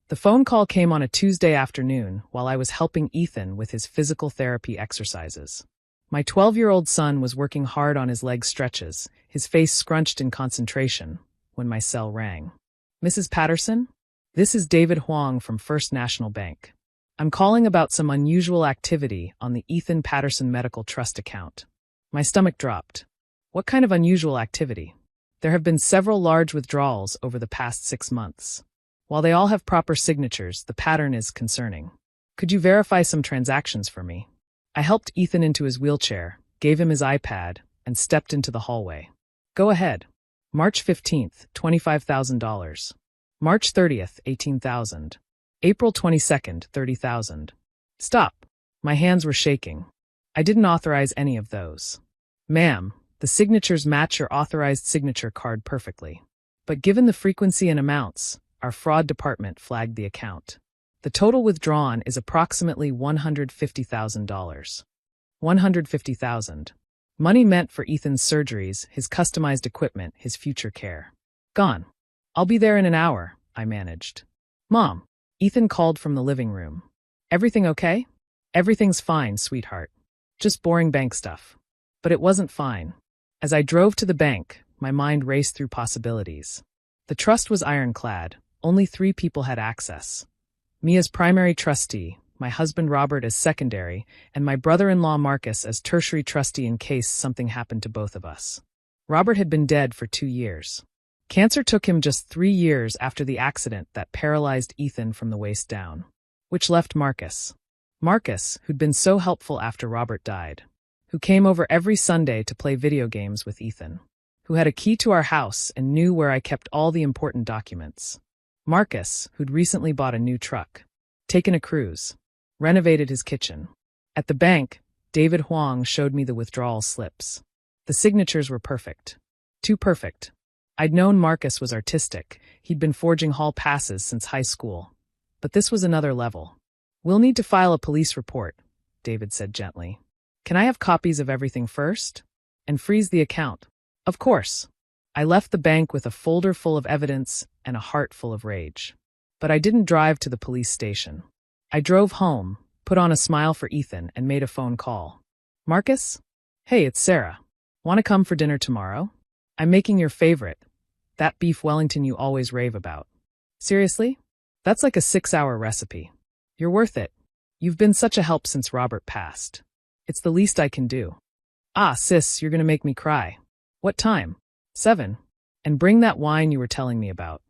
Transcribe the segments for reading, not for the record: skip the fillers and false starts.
The phone call came on a Tuesday afternoon while I was helping Ethan with his physical therapy exercises. My 12-year-old son was working hard on his leg stretches, his face scrunched in concentration, when my cell rang. "Mrs. Patterson? This is David Huang from First National Bank. I'm calling about some unusual activity on the Ethan Patterson Medical Trust account." My stomach dropped. What kind of unusual activity? There have been several large withdrawals over the past 6 months. While they all have proper signatures, the pattern is concerning. Could you verify some transactions for me? I helped Ethan into his wheelchair, gave him his iPad, and stepped into the hallway. Go ahead. March 15th, $25,000. March 30th, $18,000. April 22nd, $30,000. Stop. My hands were shaking. I didn't authorize any of those. Ma'am, the signatures match your authorized signature card perfectly. But given the frequency and amounts, our fraud department flagged the account. The total withdrawn is approximately $150,000. $150,000. Money meant for Ethan's surgeries, his customized equipment, his future care. Gone. I'll be there in an hour, I managed. Mom, Ethan called from the living room. Everything okay? Everything's fine, sweetheart. Just boring bank stuff. But it wasn't fine. As I drove to the bank, my mind raced through possibilities. The trust was ironclad. Only 3 people had access. Me as primary trustee, my husband Robert as secondary, and my brother-in-law Marcus as tertiary trustee in case something happened to both of us. Robert had been dead for 2 years. Cancer took him just 3 years after the accident that paralyzed Ethan from the waist down, which left Marcus. Marcus, who'd been so helpful after Robert died, who came over every Sunday to play video games with Ethan, who had a key to our house and knew where I kept all the important documents. Marcus, who'd recently bought a new truck, taken a cruise, renovated his kitchen. At the bank, David Huang showed me the withdrawal slips. The signatures were perfect. Too perfect. I'd known Marcus was artistic. He'd been forging hall passes since high school. But this was another level. We'll need to file a police report, David said gently. Can I have copies of everything first? And freeze the account. Of course. I left the bank with a folder full of evidence and a heart full of rage. But I didn't drive to the police station. I drove home, put on a smile for Ethan, and made a phone call. Marcus? Hey, it's Sarah. Want to come for dinner tomorrow? I'm making your favorite, that beef Wellington you always rave about. Seriously? That's like a 6-hour recipe. You're worth it. You've been such a help since Robert passed. It's the least I can do. Ah, sis, you're gonna make me cry. What time? 7. And bring that wine you were telling me about.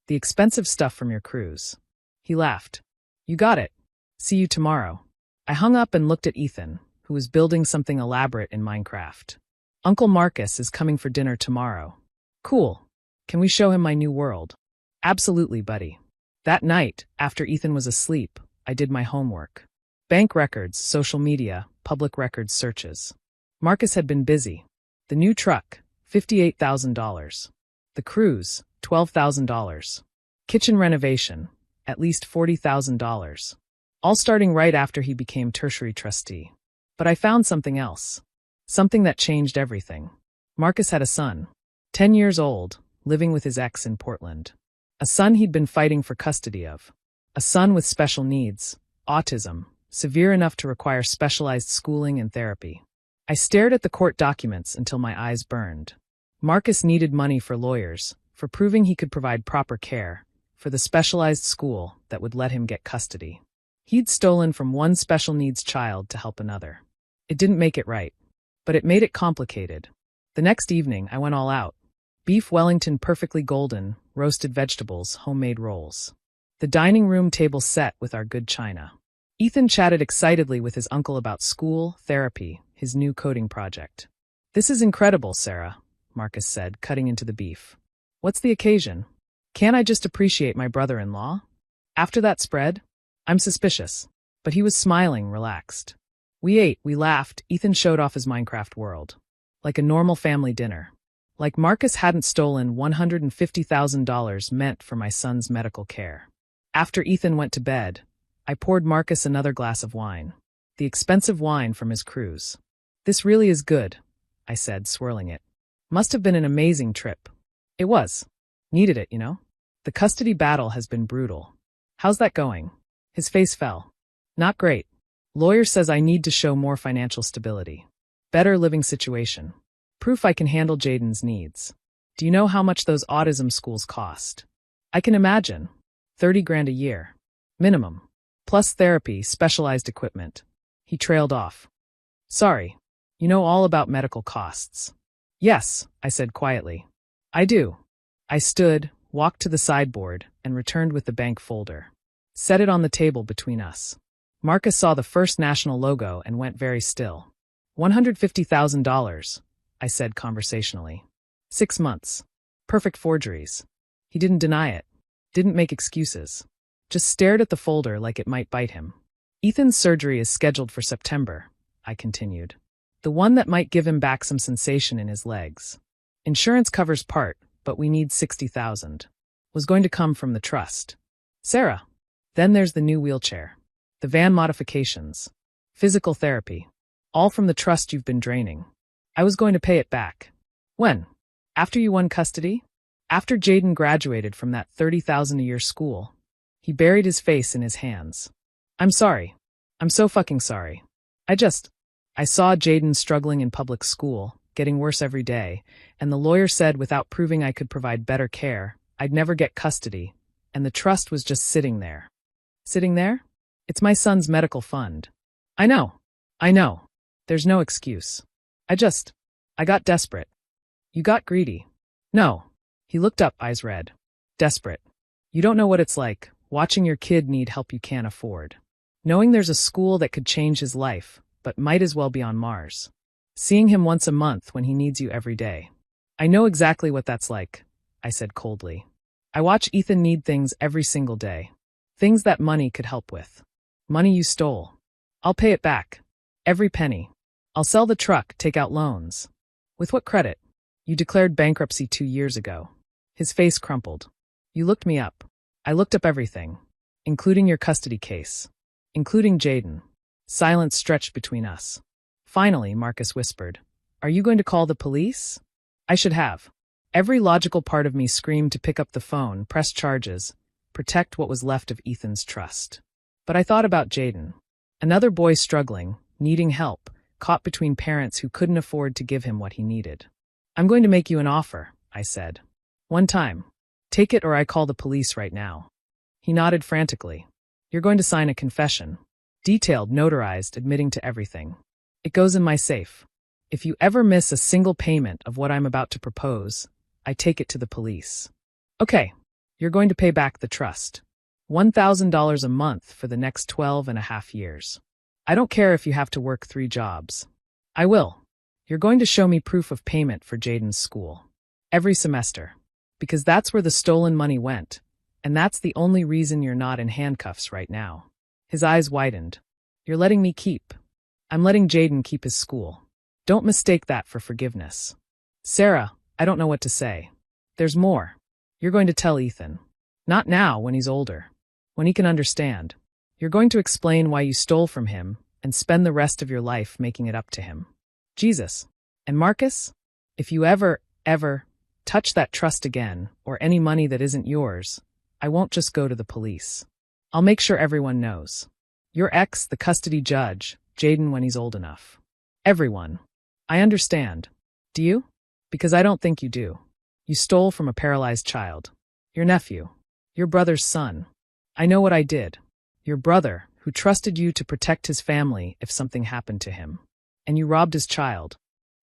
The expensive stuff from your cruise. He laughed. You got it. See you tomorrow. I hung up and looked at Ethan, who was building something elaborate in Minecraft. Uncle Marcus is coming for dinner tomorrow. Cool. Can we show him my new world? Absolutely, buddy. That night, after Ethan was asleep, I did my homework. Bank records, social media, public records searches. Marcus had been busy. The new truck, $58,000. The cruise, $12,000. Kitchen renovation, at least $40,000. All starting right after he became tertiary trustee. But I found something else. Something that changed everything. Marcus had a son, 10 years old, living with his ex in Portland. A son he'd been fighting for custody of. A son with special needs, autism, severe enough to require specialized schooling and therapy. I stared at the court documents until my eyes burned. Marcus needed money for lawyers, for proving he could provide proper care, for the specialized school that would let him get custody. He'd stolen from one special needs child to help another. It didn't make it right, but it made it complicated. The next evening, I went all out. Beef Wellington perfectly golden, roasted vegetables, homemade rolls. The dining room table set with our good china. Ethan chatted excitedly with his uncle about school, therapy, his new coding project. This is incredible, Sarah, Marcus said, cutting into the beef. What's the occasion? Can't I just appreciate my brother-in-law? After that spread? I'm suspicious. But he was smiling, relaxed. We ate, we laughed, Ethan showed off his Minecraft world. Like a normal family dinner. Like Marcus hadn't stolen $150,000 meant for my son's medical care. After Ethan went to bed, I poured Marcus another glass of wine. The expensive wine from his cruise. This really is good, I said, swirling it. Must have been an amazing trip. It was. Needed it, you know? The custody battle has been brutal. How's that going? His face fell. Not great. Lawyer says I need to show more financial stability. Better living situation. Proof I can handle Jaden's needs. Do you know how much those autism schools cost? I can imagine. 30 grand a year. Minimum. Plus therapy, specialized equipment. He trailed off. Sorry. You know all about medical costs. Yes, I said quietly. I do. I stood, walked to the sideboard, and returned with the bank folder. Set it on the table between us. Marcus saw the First National logo and went very still. $150,000, I said conversationally. 6 months. Perfect forgeries. He didn't deny it. Didn't make excuses. Just stared at the folder like it might bite him. Ethan's surgery is scheduled for September, I continued. The one that might give him back some sensation in his legs. Insurance covers part, but we need $60,000. Was going to come from the trust. Sarah. Then there's the new wheelchair. The van modifications. Physical therapy. All from the trust you've been draining. I was going to pay it back. When? After you won custody? After Jaden graduated from that $30,000 a year school. He buried his face in his hands. I'm sorry. I'm so fucking sorry. I saw Jaden struggling in public school, getting worse every day, and the lawyer said without proving I could provide better care, I'd never get custody, and the trust was just sitting there. Sitting there? It's my son's medical fund. I know. There's no excuse. I got desperate. You got greedy. No. He looked up, eyes red. Desperate. You don't know what it's like, watching your kid need help you can't afford. Knowing there's a school that could change his life, but might as well be on Mars. Seeing him once a month when he needs you every day. I know exactly what that's like, I said coldly. I watch Ethan need things every single day. Things that money could help with. Money you stole. I'll pay it back. Every penny. I'll sell the truck, take out loans. With what credit? You declared bankruptcy 2 years ago. His face crumpled. You looked me up. I looked up everything. Including your custody case. Including Jaden. Silence stretched between us. Finally, Marcus whispered, Are you going to call the police? I should have. Every logical part of me screamed to pick up the phone, press charges, protect what was left of Ethan's trust. But I thought about Jaden. Another boy struggling, needing help, caught between parents who couldn't afford to give him what he needed. I'm going to make you an offer, I said. One time. Take it or I call the police right now. He nodded frantically. You're going to sign a confession. Detailed, notarized, admitting to everything. It goes in my safe. If you ever miss a single payment of what I'm about to propose, I take it to the police. Okay, you're going to pay back the trust. $1,000 a month for the next 12.5 years. I don't care if you have to work 3 jobs. I will. You're going to show me proof of payment for Jaden's school. Every semester. Because that's where the stolen money went, and that's the only reason you're not in handcuffs right now. His eyes widened. You're letting me keep. I'm letting Jaden keep his school. Don't mistake that for forgiveness. Sarah, I don't know what to say. There's more. You're going to tell Ethan. Not now, when he's older. When he can understand. You're going to explain why you stole from him and spend the rest of your life making it up to him. Jesus. And Marcus? If you ever touch that trust again, or any money that isn't yours, I won't just go to the police. I'll make sure everyone knows. Your ex, the custody judge, Jaden when he's old enough. Everyone. I understand. Do you? Because I don't think you do. You stole from a paralyzed child. Your nephew. Your brother's son. I know what I did. Your brother, who trusted you to protect his family if something happened to him. And you robbed his child.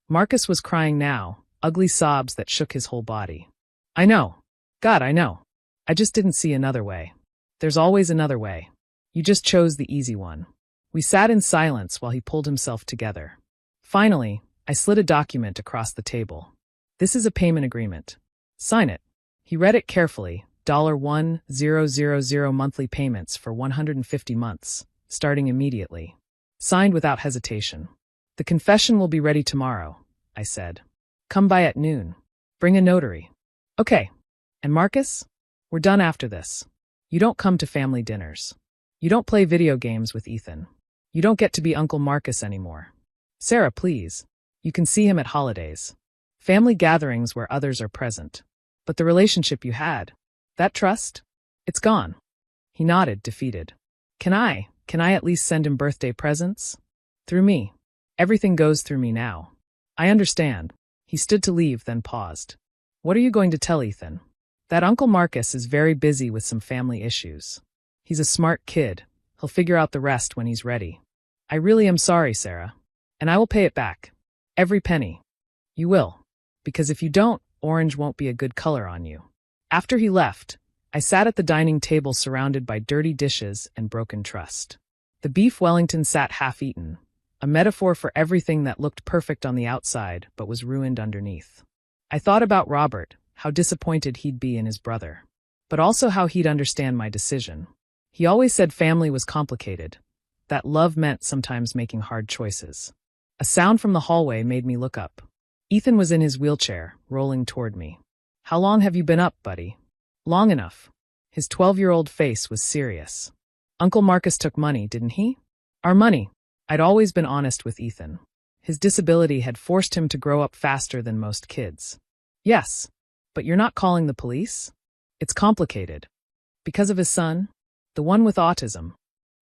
Marcus was crying now, ugly sobs that shook his whole body. I know. God, I know. I just didn't see another way. There's always another way. You just chose the easy one. We sat in silence while he pulled himself together. Finally, I slid a document across the table. This is a payment agreement. Sign it. He read it carefully. $1,000 monthly payments for 150 months, starting immediately. Signed without hesitation. The confession will be ready tomorrow, I said. Come by at noon. Bring a notary. Okay. And Marcus? We're done after this. You don't come to family dinners. You don't play video games with Ethan. You don't get to be Uncle Marcus anymore. Sarah, please. You can see him at holidays. Family gatherings where others are present. But the relationship you had, that trust? It's gone. He nodded, defeated. Can I at least send him birthday presents? Through me. Everything goes through me now. I understand. He stood to leave, then paused. What are you going to tell Ethan? That Uncle Marcus is very busy with some family issues. He's a smart kid. He'll figure out the rest when he's ready. I really am sorry, Sarah. And I will pay it back. Every penny. You will. Because if you don't, orange won't be a good color on you. After he left, I sat at the dining table surrounded by dirty dishes and broken trust. The beef Wellington sat half-eaten, a metaphor for everything that looked perfect on the outside but was ruined underneath. I thought about Robert, how disappointed he'd be in his brother, but also how he'd understand my decision. He always said family was complicated, that love meant sometimes making hard choices. A sound from the hallway made me look up. Ethan was in his wheelchair, rolling toward me. How long have you been up, buddy? Long enough. His 12-year-old face was serious. Uncle Marcus took money, didn't he? Our money. I'd always been honest with Ethan. His disability had forced him to grow up faster than most kids. Yes, but you're not calling the police? It's complicated. Because of his son? The one with autism.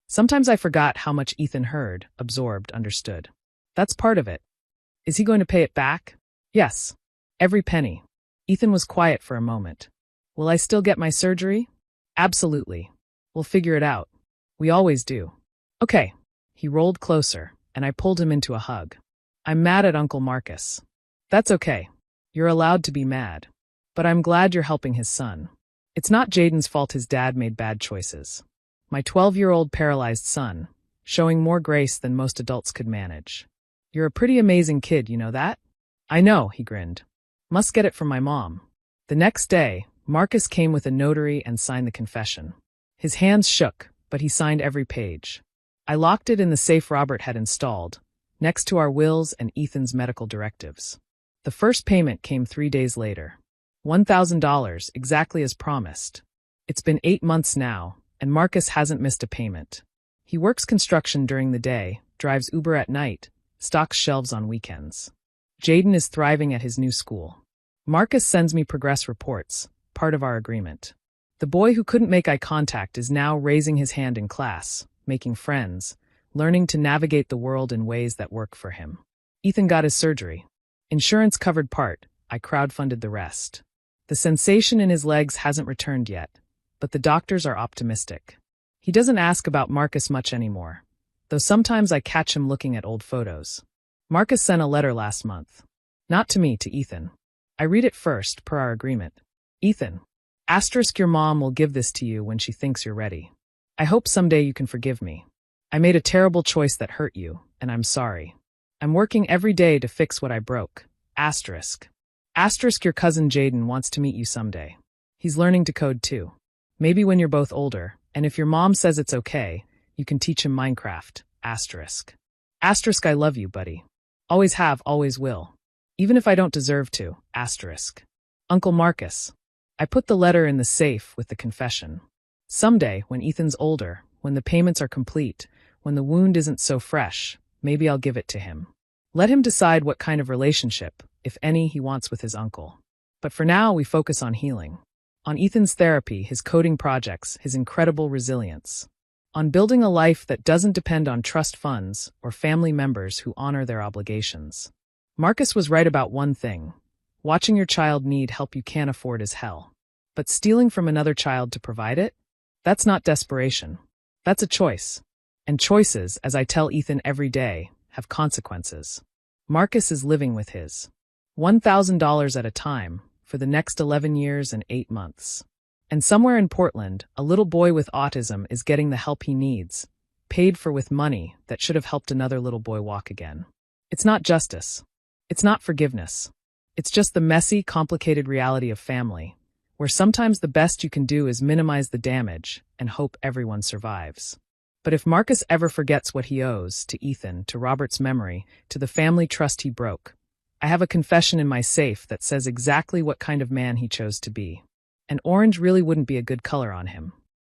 Sometimes I forgot how much Ethan heard, absorbed, understood. That's part of it. Is he going to pay it back? Yes. Every penny. Ethan was quiet for a moment. Will I still get my surgery? Absolutely. We'll figure it out. We always do. Okay. He rolled closer, and I pulled him into a hug. I'm mad at Uncle Marcus. That's okay. You're allowed to be mad. But I'm glad you're helping his son. It's not Jaden's fault his dad made bad choices. My 12-year-old paralyzed son, showing more grace than most adults could manage. You're a pretty amazing kid, you know that? I know, he grinned. Must get it from my mom. The next day, Marcus came with a notary and signed the confession. His hands shook, but he signed every page. I locked it in the safe Robert had installed, next to our wills and Ethan's medical directives. The first payment came 3 days later. $1,000, exactly as promised. It's been 8 months now, and Marcus hasn't missed a payment. He works construction during the day, drives Uber at night, stocks shelves on weekends. Jaden is thriving at his new school. Marcus sends me progress reports, part of our agreement. The boy who couldn't make eye contact is now raising his hand in class, making friends, learning to navigate the world in ways that work for him. Ethan got his surgery. Insurance covered part, I crowdfunded the rest. The sensation in his legs hasn't returned yet, but the doctors are optimistic. He doesn't ask about Marcus much anymore, though sometimes I catch him looking at old photos. Marcus sent a letter last month. Not to me, to Ethan. I read it first, per our agreement. Ethan, * your mom will give this to you when she thinks you're ready. I hope someday you can forgive me. I made a terrible choice that hurt you, and I'm sorry. I'm working every day to fix what I broke. *. Your cousin Jaden wants to meet you someday. He's learning to code too. Maybe when you're both older, and if your mom says it's okay, you can teach him Minecraft. *. I love you, buddy. Always have, always will. Even if I don't deserve to. *. Uncle Marcus. I put the letter in the safe with the confession. Someday, when Ethan's older, when the payments are complete, when the wound isn't so fresh, maybe I'll give it to him. Let him decide what kind of relationship, if any, he wants with his uncle. But for now, we focus on healing. On Ethan's therapy, his coding projects, his incredible resilience. On building a life that doesn't depend on trust funds or family members who honor their obligations. Marcus was right about one thing. Watching your child need help you can't afford is hell. But stealing from another child to provide it? That's not desperation. That's a choice. And choices, as I tell Ethan every day, have consequences. Marcus is living with his $1,000 at a time for the next 11 years and 8 months. And somewhere in Portland, a little boy with autism is getting the help he needs, paid for with money that should have helped another little boy walk again. It's not justice. It's not forgiveness. It's just the messy, complicated reality of family, where sometimes the best you can do is minimize the damage and hope everyone survives. But if Marcus ever forgets what he owes to Ethan, to Robert's memory, to the family trust he broke, I have a confession in my safe that says exactly what kind of man he chose to be. And orange really wouldn't be a good color on him.